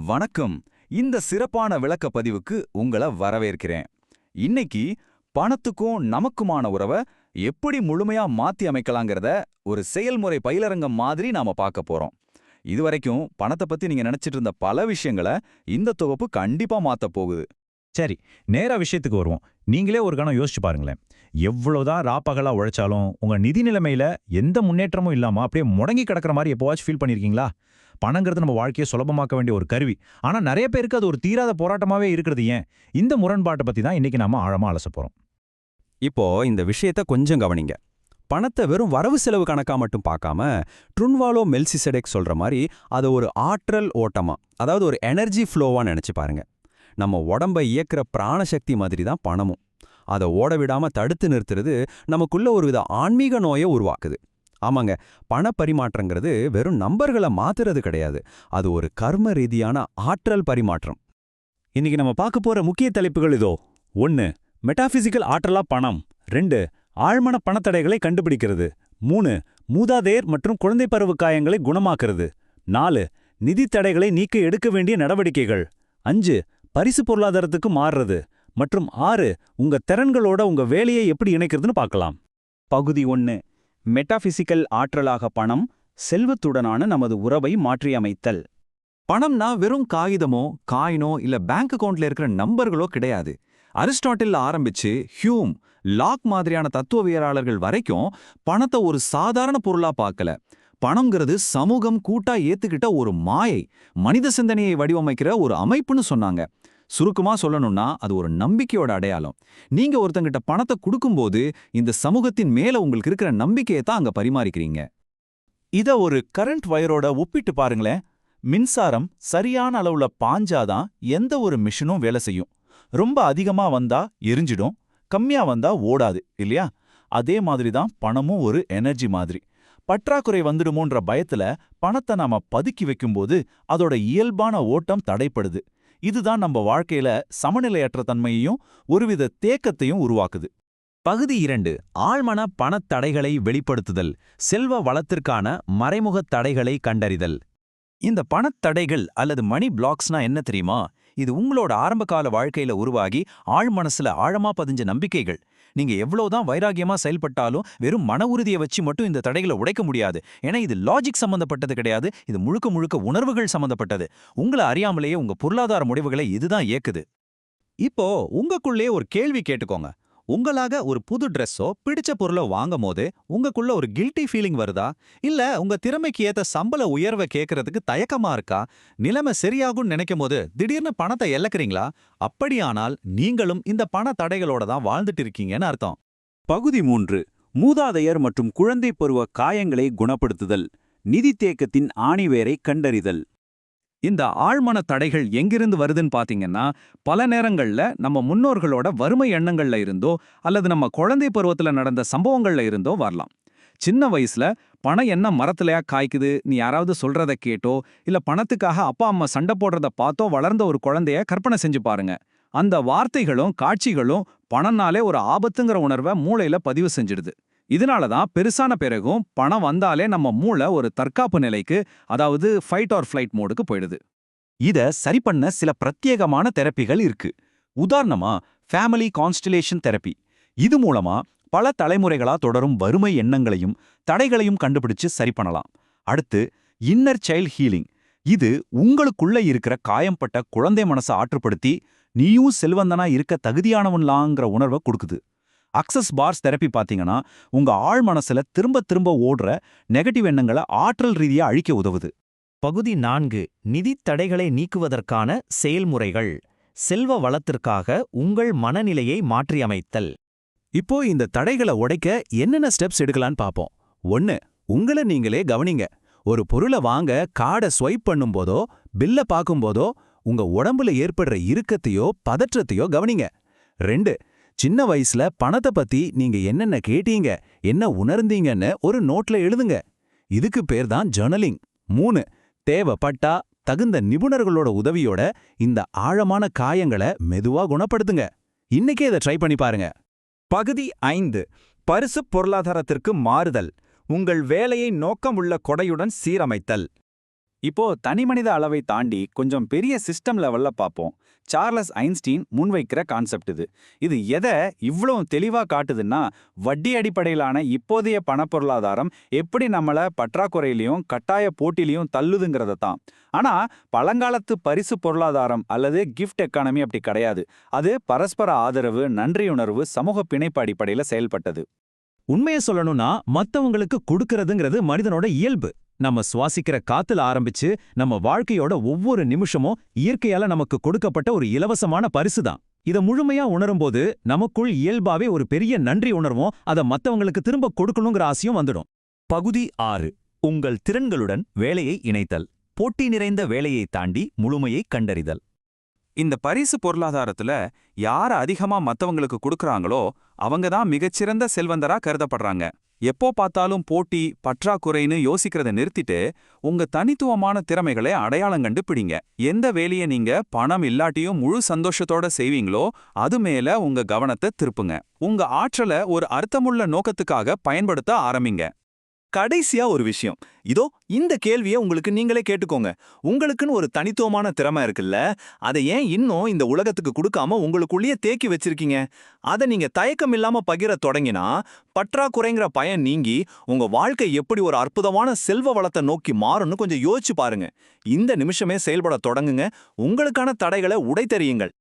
வணக்கம். இந்த சிறப்பான விளக்க பதிவுக்கு உங்களை வரவேற்கிறேன். இன்னைக்கு பணத்துக்கும் நமக்குமான உறவை எப்படி முழுமையா மாத்தி அமைக்கலாங்கிறத ஒரு செயல்முறை பயிலரங்கம் மாதிரி நாம பார்க்க போறோம். இதுவரைக்கும் பணத்தை பத்தி நீங்க நினைச்சிட்டு இருந்த பல விஷயங்களை இந்த தொகுப்பு கண்டிப்பா மாத்த போகுது. சரி, நேரா விஷயத்துக்கு வருவோம். நீங்களே ஒரு கணம் யோசிச்சு பாருங்களேன். எவ்வளவுதான் ராப்பகலா உழைச்சாலும் உங்க நிதி நிலைமையில எந்த முன்னேற்றமும் இல்லாம அப்படியே முடங்கி கிடக்கிற மாதிரி எப்போவாச்சும் ஃபீல் பண்ணிருக்கீங்களா? பணங்கிறது நம்ம வாழ்க்கையை சுலபமாக்க வேண்டிய ஒரு கருவி. ஆனா நிறைய பேருக்கு அது ஒரு தீராத போராட்டமாவே இருக்கிறது ஏன்? இந்த முரண்பாட்டை பத்தி தான் இன்னைக்கு நாம ஆழமா அலச போறோம். இப்போ இந்த விஷயத்த கொஞ்சம் கவனிங்க. பணத்தை வெறும் வரவு செலவு கணக்கா மட்டும் பார்க்காம, ட்ருன்வாலோ மெல்சிசெடெக் சொல்ற மாதிரி அதை ஒரு ஆற்றல் ஓட்டமா, அதாவது ஒரு எனர்ஜி ஃப்ளோவா நினைச்சு பாருங்க. நம்ம உடம்பை இயக்குற பிராணசக்தி மாதிரி தான் பணமும். அதை ஓட விடாம தடுத்து நிறுத்துறது நமக்குள்ள ஒருவித ஆன்மீக நோயை உருவாக்குது. ஆமாங்க, பண பரிமாற்றங்கிறது வெறும் நம்பர்களை மாத்துறது கிடையாது. அது ஒரு கர்ம ரீதியான ஆற்றல் பரிமாற்றம். இன்னைக்கு நம்ம பார்க்க போற முக்கிய தலைப்புகள் இதோ. 1. மெட்டாபிசிக்கல் ஆற்றலா பணம். 2. ஆழ்மன பணத்தடைகளை கண்டுபிடிக்கிறது. 3. மூதாதையர் மற்றும் குழந்தை பருவ காயங்களை குணமாக்குறது. 4. நிதி தடைகளை நீக்க எடுக்க வேண்டிய நடவடிக்கைகள். 5. பரிசு பொருளாதாரத்துக்கு மாறுறது. மற்றும் 6. உங்க திறன்களோட உங்க வேலையை எப்படி இணைக்கிறதுன்னு பார்க்கலாம். பகுதி 1. மெட்டாபிசிக்கல் ஆற்றலாக பணம், செல்வத்துடனான நமது உறவை மாற்றியமைத்தல். பணம்னா வெறும் காகிதமோ காயினோ இல்ல பேங்க் அக்கவுண்ட்ல இருக்கிற நம்பர்களோ கிடையாது. அரிஸ்டாட்டில் ஆரம்பிச்சு ஹியூம், லாக் மாதிரியான தத்துவவியலாளர்கள் வரைக்கும் பணத்தை ஒரு சாதாரண பொருளா பார்க்கல. பணம்ங்கிறது சமூகம் கூட்டா ஏத்துக்கிட்ட ஒரு மாயை, மனித சிந்தனையை வடிவமைக்கிற ஒரு அமைப்புன்னு சொன்னாங்க. சுருக்கமா சொல்லணும்னா அது ஒரு நம்பிக்கையோட அடையாளம். நீங்க ஒருத்தங்கிட்ட பணத்தை கொடுக்கும்போது இந்த சமூகத்தின் மேல உங்களுக்கு இருக்கிற நம்பிக்கையை தான் அங்க பரிமாறிக்கிறீங்க. இத ஒரு கரண்ட் வயரோட ஒப்பிட்டு பாருங்களேன். மின்சாரம் சரியான அளவுல பாஞ்சாதான் எந்த ஒரு மிஷினும் வேலை செய்யும். ரொம்ப அதிகமா வந்தா எரிஞ்சிடும், கம்மியா வந்தா ஓடாது இல்லையா? அதே மாதிரி தான் பணமும் ஒரு எனர்ஜி மாதிரி. பற்றாக்குறை வந்துடுமோன்ற பயத்துல பணத்தை நாம பதுக்கி வைக்கும்போது அதோட இயல்பான ஓட்டம் தடைப்படுது. இதுதான் நம்ம வாழ்க்கையில சமநிலையற்ற தன்மையையும் ஒருவித தேக்கத்தையும் உருவாக்குது. பகுதி 2. ஆழ்மன பணத் தடைகளை வெளிப்படுத்துதல், செல்வ வளத்திற்கான மறைமுக தடைகளை கண்டறிதல். இந்த பணத்தடைகள் அல்லது மணி பிளாக்ஸ்னா என்ன தெரியுமா? இது உங்களோட ஆரம்பகால வாழ்க்கையில உருவாகி ஆழ்மனசுல ஆழமா பதிஞ்ச நம்பிக்கைகள். நீங்க எவ்வளவுதான் வைராகியமா செயல்பட்டாலும் வெறும் மன உறுதியை வச்சு மட்டும் இந்த தடைகளை உடைக்க முடியாது. ஏன்னா இது லாஜிக் சம்பந்தப்பட்டது கிடையாது, இது முழுக்க முழுக்க உணர்வுகள் சம்பந்தப்பட்டது. உங்களை அறியாமலேயே உங்க பொருளாதார முடிவுகளை இதுதான் இயக்குது. இப்போ உங்களுக்குள்ளே ஒரு கேள்வி கேட்டுக்கோங்க. உங்களாக ஒரு புது ட்ரெஸ்ஸோ பிடிச்ச பொருளோ வாங்கும் போது உங்களுக்குள்ள ஒரு கில்ட்டி ஃபீலிங் வருதா? இல்ல உங்க திறமைக்கு ஏத்த சம்பள உயர்வை கேட்கறதுக்கு தயக்கமா இருக்கா? நிலைமை சரியாகும்னு நினைக்கும் போது திடீர்னு பணத்தை இழக்கிறீங்களா? அப்படியானால் நீங்களும் இந்த பண தடைகளோட தான் வாழ்ந்துட்டு இருக்கீங்கன்னு அர்த்தம். பகுதி 3. மூதாதையர் மற்றும் குழந்தை பருவ காயங்களை குணப்படுத்துதல், நிதி தேக்கத்தின் ஆணிவேரை கண்டறிதல். இந்த ஆழ்மன தடைகள் எங்கிருந்து வருதுன்னு பாத்தீங்கன்னா, பல நேரங்கள்ல நம்ம முன்னோர்களோட வறுமை எண்ணங்கள்ல இருந்தோ அல்லது நம்ம குழந்தை பருவத்துல நடந்த சம்பவங்கள்ல இருந்தோ வரலாம். சின்ன வயசுல பணம் என்ன மரத்துலயா காய்க்குது நீ யாராவது சொல்றத கேட்டோ இல்ல பணத்துக்காக அப்பா அம்மா சண்டை போடுறத பார்த்தோ வளர்ந்த ஒரு குழந்தைய கற்பனை செஞ்சு பாருங்க. அந்த வார்த்தைகளும் காட்சிகளும் பணம்னாலே ஒரு ஆபத்துங்கிற உணர்வை மூளையில பதிவு செஞ்சிடுது. இதனாலதான் பெருசான பிறகும் பணம் வந்தாலே நம்ம மூளை ஒரு தற்காப்பு நிலைக்கு, அதாவது ஃபைட் ஆர் ஃப்ளைட் மோடுக்கு போயிடுது. இத சரி பண்ண சில பிரத்யேகமான தெரப்பிகள் இருக்கு. உதாரணமா ஃபேமிலி கான்ஸ்டலேஷன் தெரப்பி. இது மூலமா பல தலைமுறைகளா தொடரும் வறுமை எண்ணங்களையும் தடைகளையும் கண்டுபிடிச்சு சரி பண்ணலாம். அடுத்து இன்னர் சைல்ட் ஹீலிங். இது உங்களுக்குள்ள இருக்கிற காயம்பட்ட குழந்தை மனசை ஆற்றுப்படுத்தி நீயும் செல்வந்தனா இருக்க தகுதியானவன்லாங்கிற உணர்வை கொடுக்குது. அக்சஸ் பார்ஸ் தெரப்பி பாத்தீங்கன்னா உங்க ஆழ் மனசுல திரும்ப திரும்ப ஓடுற நெகட்டிவ் எண்ணங்களை ஆற்றல் ரீதியா அழிக்க உதவுது. பகுதி 4. நிதி தடைகளை நீக்குவதற்கான செயல்முறைகள், செல்வ வளத்திற்காக உங்கள் மனநிலையை மாற்றியமைத்தல். இப்போ இந்த தடைகளை உடைக்க என்னென்ன ஸ்டெப்ஸ் எடுக்கலான்னு பாப்போம். 1. உங்களை நீங்களே கவனிங்க. ஒரு பொருளை வாங்க கார்டை ஸ்வைப் பண்ணும்போதோ பில்ல பார்க்கும்போதோ உங்க உடம்புல ஏற்படுற இறுக்கத்தையோ பதற்றத்தையோ கவனிங்க. 2. சின்ன வயசுல பணத்தை பத்தி நீங்க என்னென்ன கேட்டீங்க, என்ன உணர்ந்தீங்கன்னு ஒரு நோட்ல எழுதுங்க. இதுக்கு பேர் தான் ஜர்னலிங். 3. தேவைப்பட்டா தகுந்த நிபுணர்களோட உதவியோட இந்த ஆழமான காயங்களை மெதுவா குணப்படுத்துங்க. இன்னைக்கே இதை ட்ரை பண்ணி பாருங்க. பகுதி 5. பரிசு பொருளாதாரத்திற்கு மாறுதல், உங்கள் வேலையை நோக்கமுள்ள கொடையுடன் சீரமைத்தல். இப்போ தனிமனித அளவை தாண்டி கொஞ்சம் பெரிய சிஸ்டம் லெவல்ல பார்ப்போம். சார்லஸ் ஐன்ஸ்டீன் முன்வைக்கிற கான்செப்ட் இது. இது எதை இவ்வளவு தெளிவா காட்டுதுன்னா, வட்டி அடிப்படையிலான இப்போதைய பணப்பொருளாதாரம் எப்படி நம்மள பற்றாக்குறையிலையும் கட்டாய போட்டிலையும் தள்ளுதுங்கிறத தான். ஆனா பழங்காலத்து பரிசு பொருளாதாரம் அல்லது கிஃப்ட் எக்கானமி அப்படி கிடையாது. அது பரஸ்பர ஆதரவு, நன்றியுணர்வு, சமூக பிணைப்பு அடிப்படையில செயல்பட்டது. உண்மையை சொல்லணும்னா மத்தவங்களுக்கு கொடுக்கறதுங்கிறது மனிதனோட இயல்பு. நம்ம சுவாசிக்கிற காத்துல ஆரம்பிச்சு நம்ம வாழ்க்கையோட ஒவ்வொரு நிமிஷமும் இயற்கையால நமக்கு கொடுக்கப்பட்ட ஒரு இலவசமான பரிசுதான். இத முழுமையா உணரும்போது நமக்குள் இயல்பாவே ஒரு பெரிய நன்றி உணர்வும் அதை மத்தவங்களுக்கு திரும்ப கொடுக்கணுங்கிற ஆசையும் வந்துடும். பகுதி 6. உங்கள் திறன்களுடன் வேலையை இணைத்தல். போட்டி நிறைந்த வேலையை தாண்டி முழுமையை கண்டறிதல். இந்த பரிசு பொருளாதாரத்துல யார் அதிகமா மத்தவங்களுக்கு கொடுக்கறாங்களோ அவங்க தான் மிகச்சிறந்த செல்வந்தரா கருதப்படுறாங்க. எப்போ பார்த்தாலும் போட்டி, பற்றாக்குறைன்னு யோசிக்கிறத நிறுத்திட்டு உங்க தனித்துவமான திறமைகளை அடையாளம் கண்டு பிடிங்க. எந்த வேலையை நீங்க பணம் இல்லாட்டியும் முழு சந்தோஷத்தோட செய்வீங்களோ அது மேல உங்க கவனத்தை திருப்புங்க. உங்க ஆற்றலை ஒரு அர்த்தமுள்ள நோக்கத்துக்காக பயன்படுத்த ஆரம்பிங்க. கடைசியா ஒரு விஷயம். இதோ இந்த கேள்வியை உங்களுக்கு நீங்களே கேட்டுக்கோங்க. உங்களுக்குன்னு ஒரு தனித்துவமான திறமை இருக்குல்ல, அதை ஏன் இன்னும் இந்த உலகத்துக்கு கொடுக்காம உங்களுக்குள்ளேயே தேக்கி வச்சிருக்கீங்க? அதை நீங்க தயக்கம் இல்லாம பகிர தொடங்கினா, பற்றாக்குறைங்கிற பயம் நீங்கி உங்க வாழ்க்கை எப்படி ஒரு அற்புதமான செல்வ வளத்தை நோக்கி மாறும்னு கொஞ்சம் யோசிச்சு பாருங்க. இந்த நிமிஷமே செயல்பட தொடங்குங்க. உங்களுக்கான தடைகளை உடைத்தெறியுங்கள்.